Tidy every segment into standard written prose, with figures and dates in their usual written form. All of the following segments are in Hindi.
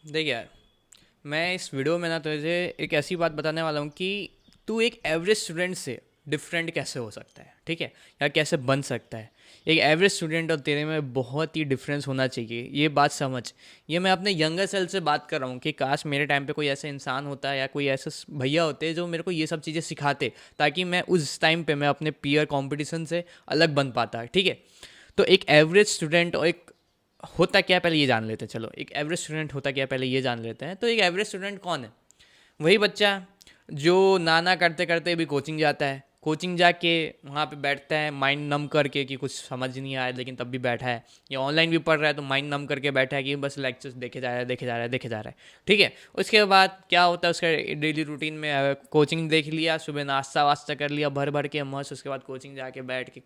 देख यार, मैं इस वीडियो में ना तुझे एक ऐसी बात बताने वाला हूँ कि तू एक एवरेज स्टूडेंट से डिफरेंट कैसे हो सकता है, ठीक है? या कैसे बन सकता है। एक एवरेज स्टूडेंट और तेरे में बहुत ही डिफरेंस होना चाहिए, ये बात समझ। ये मैं अपने यंगर सेल्फ से बात कर रहा हूँ कि काश मेरे टाइम पे कोई ऐसा इंसान होता या कोई ऐसे भैया होते जो मेरे को ये सब चीज़ें सिखाते, ताकि मैं उस टाइम पे मैं अपने पीयर कंपटीशन से अलग बन पाता, ठीक है? तो एक एवरेज स्टूडेंट और एक होता क्या है पहले ये जान लेते हैं। चलो, एक एवरेज स्टूडेंट होता क्या है पहले ये जान लेते हैं। तो एक एवरेज स्टूडेंट कौन है? वही बच्चा जो नाना करते करते भी कोचिंग जाता है, कोचिंग जाके वहाँ पे बैठता है माइंड नम करके कि कुछ समझ नहीं आया लेकिन तब भी बैठा है, या ऑनलाइन भी पढ़ रहा है तो माइंड नम करके बैठा है कि बस लेक्चर्स देखे जा रहा है, देखे जा रहा है, देखे जा रहा है, ठीक है? उसके बाद क्या होता है उसका डेली रूटीन में? कोचिंग देख लिया, सुबह नाश्ता वास्ता कर लिया भर भर के मस्त, उसके बाद कोचिंग जाके बैठ के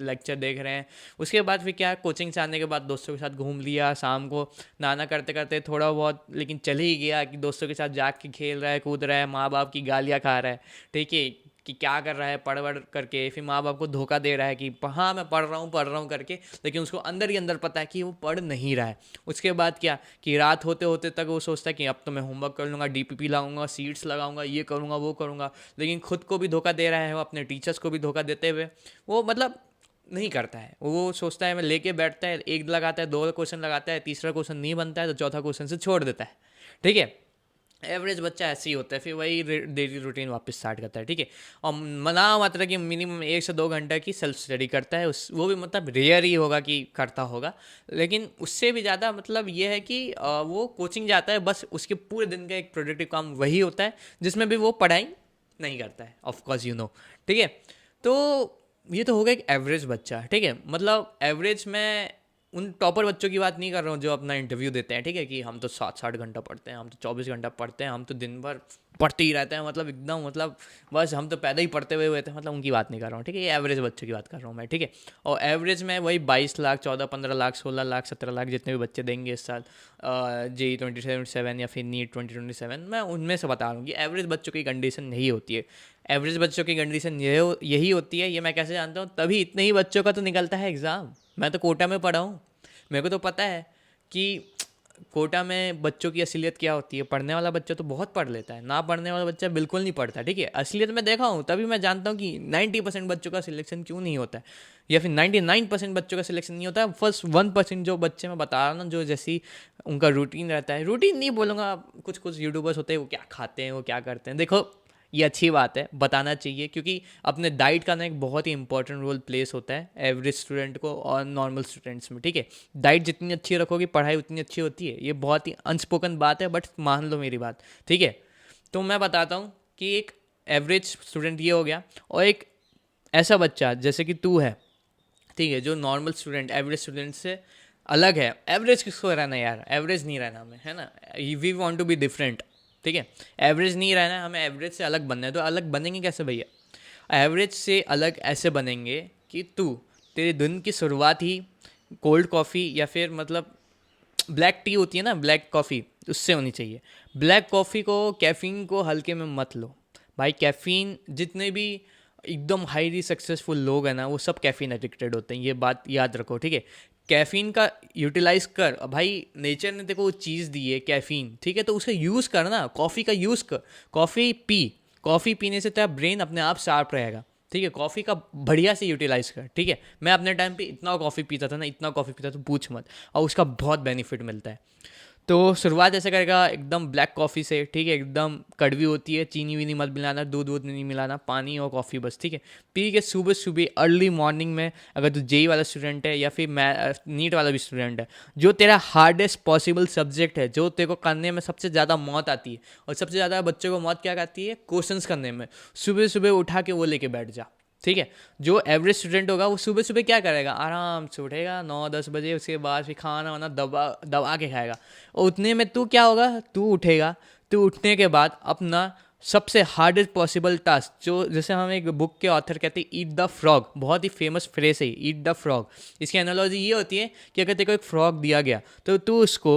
लेक्चर देख रहे हैं। उसके बाद फिर क्या, कोचिंग से आने के बाद दोस्तों के साथ घूम लिया, शाम को नाना करते करते थोड़ा बहुत लेकिन चल ही गया कि दोस्तों के साथ जाग के खेल रहा है, कूद रहा है, माँ बाप की गालियाँ खा रहा है, ठीक है? कि क्या कर रहा है पढ़ वढ़ करके, फिर माँ बाप को धोखा दे रहा है कि हाँ मैं पढ़ रहा हूँ करके, लेकिन उसको अंदर ही अंदर पता है कि वो पढ़ नहीं रहा है। उसके बाद क्या, कि रात होते होते तक वो सोचता है कि अब तो मैं होमवर्क कर लूँगा, डीपीपी लाऊंगा, सीट्स लगाऊंगा, ये करूँगा वो करूँगा, लेकिन खुद को भी धोखा दे रहा है वो, अपने टीचर्स को भी धोखा देते हुए। वो मतलब नहीं करता है, वो सोचता है मैं लेके बैठता है, एक लगाता है, दो क्वेश्चन लगाता है, तीसरा क्वेश्चन नहीं बनता है तो चौथा क्वेश्चन से छोड़ देता है, ठीक है? एवरेज बच्चा ऐसे ही होता है, फिर वही डेली रूटीन वापस स्टार्ट करता है, ठीक है? और मना मात्रा कि मिनिमम 1 से 2 घंटा की सेल्फ स्टडी करता है, उस वो भी मतलब रेयर ही होगा कि करता होगा। लेकिन उससे भी ज़्यादा मतलब ये है कि वो कोचिंग जाता है, बस उसके पूरे दिन का एक प्रोडक्टिव काम वही होता है जिसमें भी वो पढ़ाई नहीं करता है, ऑफ कोर्स यू नो, ठीक है? तो ये तो होगा एक एवरेज बच्चा, ठीक है? मतलब एवरेज में उन टॉपर बच्चों की बात नहीं कर रहा हूँ जो अपना इंटरव्यू देते हैं, ठीक है? कि हम तो 7-8 घंटा पढ़ते हैं, हम तो 24 घंटा पढ़ते हैं, हम तो दिन भर पढ़ते ही रहते हैं, मतलब एकदम मतलब बस हम तो पैदा ही पढ़ते हुए थे, मतलब उनकी बात नहीं कर रहा हूँ, ठीक है? ये एवरेज बच्चों की बात कर रहा हूँ मैं, ठीक है? और एवरेज में वही 22 लाख, 14-15 लाख, 16 लाख, 17 लाख जितने भी बच्चे देंगे इस साल JEE 2027 या फिर नीट 2027, मैं उनमें से बता रहा हूँ कि एवरेज बच्चों की कंडीशन यही होती है। एवरेज बच्चों की कंडीशन यही होती है। ये मैं कैसे जानता हूँ? तभी इतने ही बच्चों का तो निकलता है एग्ज़ाम। मैं तो कोटा में पढ़ा हूँ, मेरे को तो पता है कि कोटा में बच्चों की असलियत क्या होती है। पढ़ने वाला बच्चा तो बहुत पढ़ लेता है, ना पढ़ने वाला बच्चा बिल्कुल नहीं पढ़ता, ठीक है? असलियत में देखा हूँ, तभी मैं जानता हूँ कि 90% बच्चों का सिलेक्शन क्यों नहीं होता है, या फिर 99% बच्चों का सिलेक्शन नहीं होता है। फर्स्ट 1% जो बच्चे मैं बता रहा हूँ ना, जो जैसी उनका रूटीन रहता है, रूटीन नहीं बोलूँगा, कुछ कुछ यूट्यूबर्स होते हैं वो क्या खाते हैं, वो क्या करते हैं, देखो ये अच्छी बात है, बताना चाहिए, क्योंकि अपने डाइट का ना एक बहुत ही इंपॉर्टेंट रोल प्लेस होता है एवरेज स्टूडेंट को और नॉर्मल स्टूडेंट्स में, ठीक है? डाइट जितनी अच्छी रखोगी पढ़ाई उतनी अच्छी होती है। ये बहुत ही अनस्पोकन बात है, बट मान लो मेरी बात, ठीक है? तो मैं बताता हूँ कि एक एवरेज स्टूडेंट ये हो गया, और एक ऐसा बच्चा जैसे कि तू है, ठीक है? जो नॉर्मल स्टूडेंट एवरेज स्टूडेंट से अलग है। एवरेज किसको रहना है यार? एवरेज नहीं रहना हमें, है ना? We want to be different, ठीक है? एवरेज नहीं रहना है हमें, एवरेज से अलग बनना है। तो अलग बनेंगे कैसे भैया? एवरेज से अलग ऐसे बनेंगे कि तू, तेरे दिन की शुरुआत ही कोल्ड कॉफ़ी या फिर मतलब ब्लैक टी होती है ना, ब्लैक कॉफ़ी, उससे होनी चाहिए। ब्लैक कॉफ़ी को, कैफ़ीन को हल्के में मत लो भाई। कैफ़ीन, जितने भी एकदम हाईली सक्सेसफुल लोग हैं ना, वो सब कैफ़ीन एडिक्टेड होते हैं, ये बात याद रखो, ठीक है? कैफ़ीन का यूटिलाइज कर भाई, नेचर ने तेरे को वो चीज़ दी है कैफ़ीन, ठीक है? तो उसका यूज़ करना, कॉफ़ी का यूज़ कर, कॉफ़ी पी। कॉफ़ी पीने से तेरा ब्रेन अपने आप शार्प रहेगा, ठीक है? कॉफ़ी का बढ़िया से यूटिलाइज कर, ठीक है? मैं अपने टाइम पे इतना कॉफ़ी पीता था ना, इतना कॉफ़ी पीता था, पूछ मत। और उसका बहुत बेनिफिट मिलता है। तो शुरुआत ऐसे करेगा एकदम ब्लैक कॉफ़ी से, ठीक है? एकदम कड़वी होती है, चीनी वीनी मत मिलाना, दूध वूध नहीं मिलाना, पानी और कॉफ़ी बस, ठीक है? पी के सुबह सुबह अर्ली मॉर्निंग में, अगर तू जेई वाला स्टूडेंट है या फिर नीट वाला भी स्टूडेंट है, जो तेरा हार्डेस्ट पॉसिबल सब्जेक्ट है, जो तेरे को करने में सबसे ज़्यादा मौत आती है, और सबसे ज़्यादा बच्चों को मौत क्या आती है? क्वेश्चंस करने में। सुबह सुबह उठा के वो लेके बैठ जा, ठीक है? जो एवरेज स्टूडेंट होगा वो सुबह सुबह क्या करेगा? आराम से उठेगा 9-10 बजे, उसके बाद फिर खाना वाना दबा दबा के खाएगा। और उतने में तू क्या होगा? तू उठेगा, तू उठने के बाद अपना सबसे हार्डेस्ट पॉसिबल टास्क, जो जैसे हम एक बुक के ऑथर कहते हैं ईट द फ्रॉग, बहुत ही फेमस फ्रेज है ईट द फ्रॉग। इसकी एनालॉजी ये होती है कि अगर तेरे को एक फ्रॉग दिया गया तो तू उसको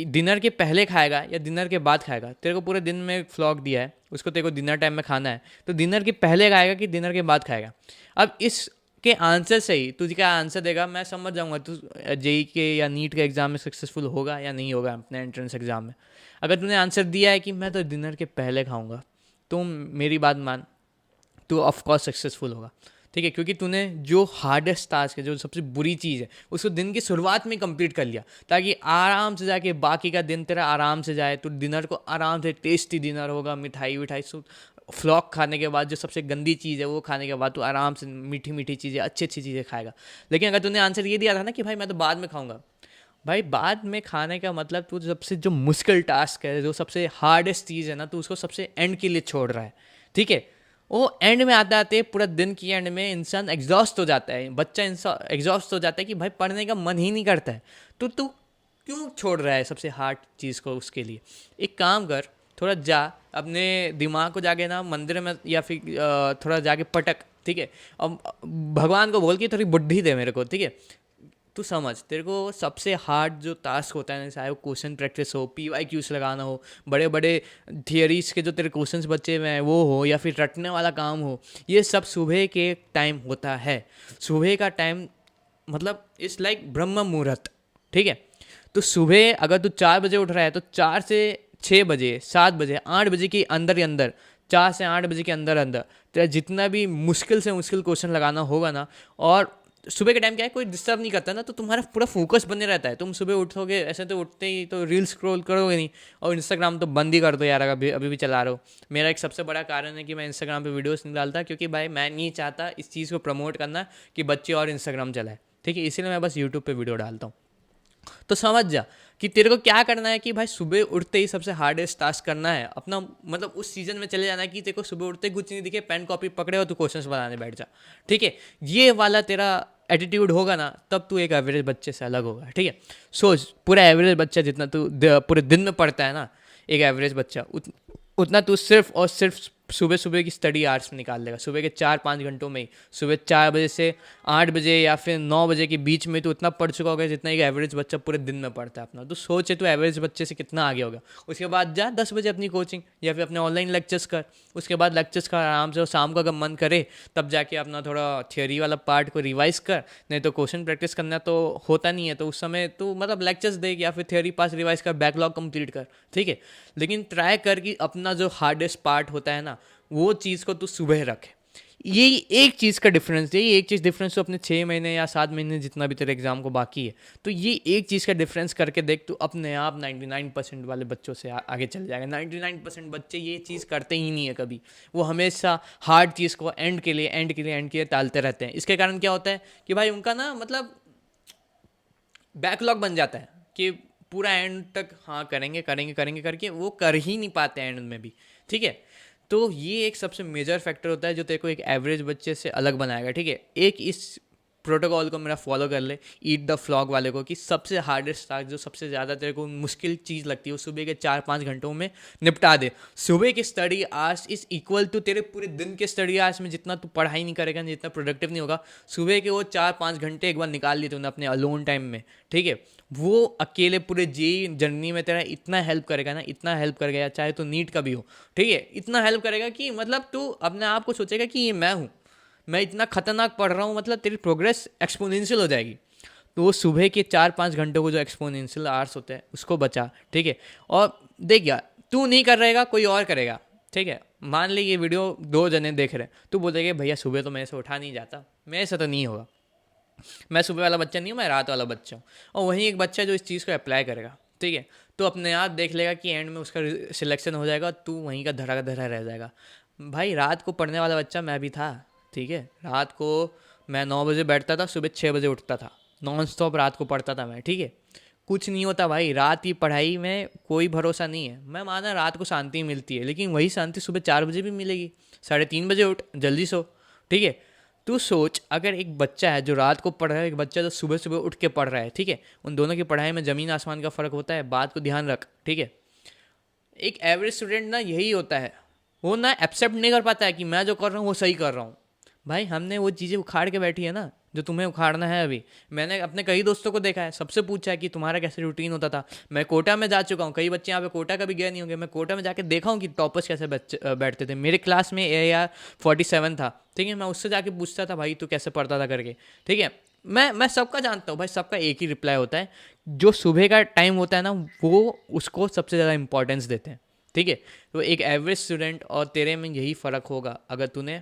डिनर के पहले खाएगा या डिनर के बाद खाएगा? तेरे को पूरे दिन में एक फ्रॉग दिया है, उसको तेरे को डिनर टाइम में खाना है, तो डिनर के पहले खाएगा कि डिनर के बाद खाएगा? अब इस के आंसर से ही तुझे क्या आंसर देगा मैं समझ जाऊंगा तू जेई के या नीट के एग्ज़ाम में सक्सेसफुल होगा या नहीं होगा अपने एंट्रेंस एग्ज़ाम में। अगर तूने आंसर दिया है कि मैं तो डिनर के पहले खाऊंगा, तो मेरी बात मान, तो ऑफ कोर्स सक्सेसफुल होगा। ठीक है, क्योंकि तूने जो हार्डेस्ट टास्क है, जो सबसे बुरी चीज़ है, उसको दिन की शुरुआत में कंप्लीट कर लिया, ताकि आराम से जाके बाकी का दिन तेरा आराम से जाए। तो डिनर को आराम से, टेस्टी डिनर होगा, मिठाई विठाई फ्लॉक खाने के बाद, जो सबसे गंदी चीज़ है वो खाने के बाद तू आराम से मीठी मीठी चीज़ें, अच्छी अच्छी चीज़ें खाएगा। लेकिन अगर तूने आंसर ये दिया था ना कि भाई मैं तो बाद में खाऊंगा, भाई बाद में खाने का मतलब तू सबसे जो मुश्किल टास्क है, जो सबसे हार्डेस्ट चीज़ है ना, तू उसको सबसे एंड के लिए छोड़ रहा है। ठीक है, वो एंड में आते आते पूरा दिन की एंड में इंसान एग्जॉस्ट हो जाता है, बच्चा इंसान एग्जॉस्ट हो जाता है कि भाई पढ़ने का मन ही नहीं करता है। तो तू क्यों छोड़ रहा है सबसे हार्ड चीज़ को उसके लिए? एक काम कर, थोड़ा जा अपने दिमाग को जाके ना मंदिर में, या फिर थोड़ा जाके पटक। ठीक है, अब भगवान को बोल के थोड़ी बुद्धि दे मेरे को। ठीक है, तू समझ, तेरे को सबसे हार्ड जो टास्क होता है ना, चाहे वो क्वेश्चन प्रैक्टिस हो, PYQs लगाना हो, बड़े बड़े थियरीज के जो तेरे क्वेश्चंस बचे हुए हैं वो हो, या फिर रटने वाला काम हो, ये सब सुबह के टाइम होता है। सुबह का टाइम मतलब इट्स लाइक ब्रह्म मुहूर्त। ठीक है, तो सुबह अगर तू 4 बजे उठ रहा है, तो 4 से 6 बजे, 7 बजे, 8 बजे के अंदर ही अंदर, 4 से 8 बजे के अंदर अंदर तेरा जितना भी मुश्किल से मुश्किल क्वेश्चन लगाना होगा ना। और सुबह के टाइम क्या है, कोई डिस्टर्ब नहीं करता ना, तो तुम्हारा पूरा फोकस बने रहता है। तुम सुबह उठोगे, ऐसे तो उठते ही तो रील स्क्रॉल करोगे नहीं, और इंस्टाग्राम तो बंद ही कर दो यार, अभी अभी भी चला रहे हो। मेरा एक सबसे बड़ा कारण है कि मैं इंस्टाग्राम पे वीडियोस नहीं डालता, क्योंकि भाई मैं नहीं चाहता इस चीज़ को प्रमोट करना कि बच्चे और इंस्टाग्राम चलाए। ठीक है, इसीलिए मैं बस यूट्यूब पे वीडियो डालता हूँ। तो समझ जा कि तेरे को क्या करना है, कि भाई सुबह उठते ही सबसे हार्डेस्ट टास्क करना है अपना, मतलब उस सीजन में चले जाना है कि तेरे को सुबह उठते ही कुछ नहीं दिखे, पेन कॉपी पकड़े और तू क्वेश्चंस बनाने बैठ जा। ठीक है, ये वाला तेरा एटीट्यूड होगा ना, तब तू एक एवरेज बच्चे से अलग होगा। ठीक है, सोच, पूरा एवरेज बच्चा जितना तू पूरे दिन में पढ़ता है ना, एक एवरेज बच्चा उतना तू सिर्फ और सिर्फ सुबह सुबह की स्टडी आवर्स में निकाल लेगा। सुबह के 4-5 घंटों में ही, सुबह 4 बजे से 8 बजे या फिर 9 बजे के बीच में तो इतना पढ़ चुका होगा जितना एक एवरेज बच्चा पूरे दिन में पढ़ता है अपना। तो सोच है तो एवरेज बच्चे से कितना आगे होगा। उसके बाद जा 10 बजे अपनी कोचिंग या फिर अपने ऑनलाइन लेक्चर्स कर। उसके बाद लेक्चर्स कर आराम से, और शाम को अगर मन करे तब जाके अपना थोड़ा थियोरी वाला पार्ट को रिवाइज कर। नहीं तो क्वेश्चन प्रैक्टिस करना तो होता नहीं है, तो उस समय तो मतलब लेक्चर्स दे या फिर थियोरी पास रिवाइज कर, बैकलॉग कंप्लीट कर। ठीक है, लेकिन ट्राई कर कि अपना जो हार्डेस्ट पार्ट होता है ना, वो चीज़ को तू सुबह रखे। यही एक चीज़ का डिफरेंस, यही एक चीज़ डिफरेंस तो अपने 6 महीने या 7 महीने जितना भी तेरे एग्जाम को बाकी है, तो ये एक चीज़ का डिफरेंस करके देख, तू अपने आप 99% वाले बच्चों से आगे चल जाएगा। 99% बच्चे ये चीज़ करते ही नहीं है कभी। वो हमेशा हार्ड चीज़ को एंड के लिए एंड के लिए एंड के लिए टालते रहते हैं। इसके कारण क्या होता है कि भाई उनका ना मतलब बैकलॉग बन जाता है कि पूरा एंड तक हाँ करेंगे करेंगे करेंगे करके वो कर ही नहीं पाते एंड में भी। ठीक है, तो ये एक सबसे मेजर फैक्टर होता है जो तेरे को एक एवरेज बच्चे से अलग बनाएगा। ठीक है, एक इस प्रोटोकॉल को मेरा फॉलो कर ले, ईट द फ्लॉग वाले को, कि सबसे हार्डेस्ट टास्क जो सबसे ज़्यादा तेरे को मुश्किल चीज़ लगती है वो सुबह के 4-5 घंटों में निपटा दे। सुबह के study hours is equal to तेरे पूरे दिन के स्टडी आवर्स में जितना तू पढ़ाई नहीं करेगा, जितना प्रोडक्टिव नहीं होगा, सुबह के वो 4-5 घंटे एक बार निकाल लिए तूने अपने अलोन टाइम में। ठीक है, वो अकेले पूरे जर्नी में तेरा इतना हेल्प करेगा ना, इतना हेल्प करेगा, चाहे तो नीट का भी हो। ठीक है, इतना हेल्प करेगा कि मतलब तू अपने आप को सोचेगा कि ये मैं हूँ, मैं इतना खतरनाक पढ़ रहा हूँ, मतलब तेरी प्रोग्रेस एक्सपोनेंशियल हो जाएगी। तो वो सुबह के 4-5 घंटों को जो एक्सपोनेंशियल आवर्स होते हैं उसको बचा। ठीक है, और देख यार, तू नहीं कर रहेगा, कोई और करेगा। ठीक है, मान ली ये वीडियो 2 जने देख रहे हैं, तू बोलेगा भैया सुबह तो मेरे से उठा नहीं जाता, मेरे से तो नहीं होगा, मैं सुबह वाला बच्चा नहीं हूँ, मैं रात वाला बच्चा हूँ। और वहीं एक बच्चा जो इस चीज़ को अप्लाई करेगा, ठीक है, तो अपने आप देख लेगा कि एंड में उसका सिलेक्शन हो जाएगा, तू वहीं का धरा का धरा रह जाएगा। भाई रात को पढ़ने वाला बच्चा मैं भी था। ठीक है, रात को मैं 9 बजे बैठता था, सुबह 6 बजे उठता था, नॉन स्टॉप रात को पढ़ता था मैं। ठीक है, कुछ नहीं होता भाई, रात की पढ़ाई में कोई भरोसा नहीं है। मैं माना रात को शांति मिलती है, लेकिन वही शांति सुबह 4 बजे भी मिलेगी। 3:30 बजे उठ, जल्दी सो। ठीक है, तू सोच, अगर एक बच्चा है जो रात को पढ़ रहा है, एक बच्चा जो सुबह सुबह उठ के पढ़ रहा है, ठीक है, उन दोनों की पढ़ाई में ज़मीन आसमान का फ़र्क होता है, बात को ध्यान रख। ठीक है, एक एवरेज स्टूडेंट ना यही होता है, वो ना एक्सेप्ट नहीं कर पाता है कि मैं जो कर रहा हूँ वो सही कर रहा हूँ। भाई हमने वो चीज़ें उखाड़ के बैठी है ना, जो तुम्हें उखाड़ना है अभी। मैंने अपने कई दोस्तों को देखा है, सबसे पूछा है कि तुम्हारा कैसे रूटीन होता था। मैं कोटा में जा चुका हूँ, कई बच्चे यहाँ पे कोटा का भी गए नहीं होंगे, मैं कोटा में जाके देखा हूँ कि टॉपर्स कैसे बैठते थे। मेरे क्लास में AR 47 था, ठीक है, मैं उससे जाके पूछता था भाई तू कैसे पढ़ता था करके, ठीक है। मैं सबका जानता हूँ भाई, सबका एक ही रिप्लाई होता है, जो सुबह का टाइम होता है ना वो उसको सबसे ज़्यादा इंपॉर्टेंस देते हैं, ठीक है। तो एक एवरेज स्टूडेंट और तेरे में यही फ़र्क होगा, अगर तूने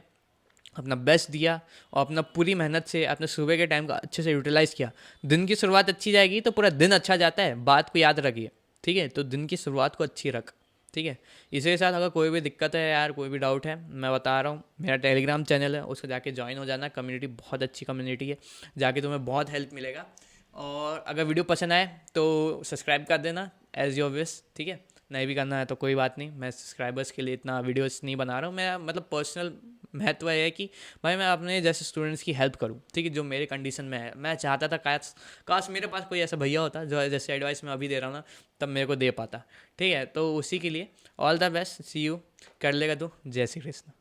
अपना बेस्ट दिया और अपना पूरी मेहनत से अपने सुबह के टाइम का अच्छे से यूटिलाइज़ किया, दिन की शुरुआत अच्छी जाएगी तो पूरा दिन अच्छा जाता है, बात को याद रखिए, ठीक है। तो दिन की शुरुआत को अच्छी रख, ठीक है। इसी के साथ अगर कोई भी दिक्कत है यार, कोई भी डाउट है, मैं बता रहा हूँ मेरा टेलीग्राम चैनल है, उसको जाके ज्वाइन हो जाना। कम्युनिटी बहुत अच्छी कम्युनिटी है, जाके तुम्हें बहुत हेल्प मिलेगा। और अगर वीडियो पसंद आए तो सब्सक्राइब कर देना एज योर विश, ठीक है। नहीं भी करना है तो कोई बात नहीं, मैं सब्सक्राइबर्स के लिए इतना वीडियोस नहीं बना रहा हूँ। मैं मतलब पर्सनल महत्व है कि भाई मैं अपने जैसे स्टूडेंट्स की हेल्प करूँ, ठीक है, जो मेरे कंडीशन में है। मैं चाहता था काश काश मेरे पास कोई ऐसा भैया होता जो जैसे एडवाइस मैं अभी दे रहा हूँ ना, तब मेरे को दे पाता, ठीक है। तो उसी के लिए all the best, see you, कर लेगा तू। जय श्री कृष्ण।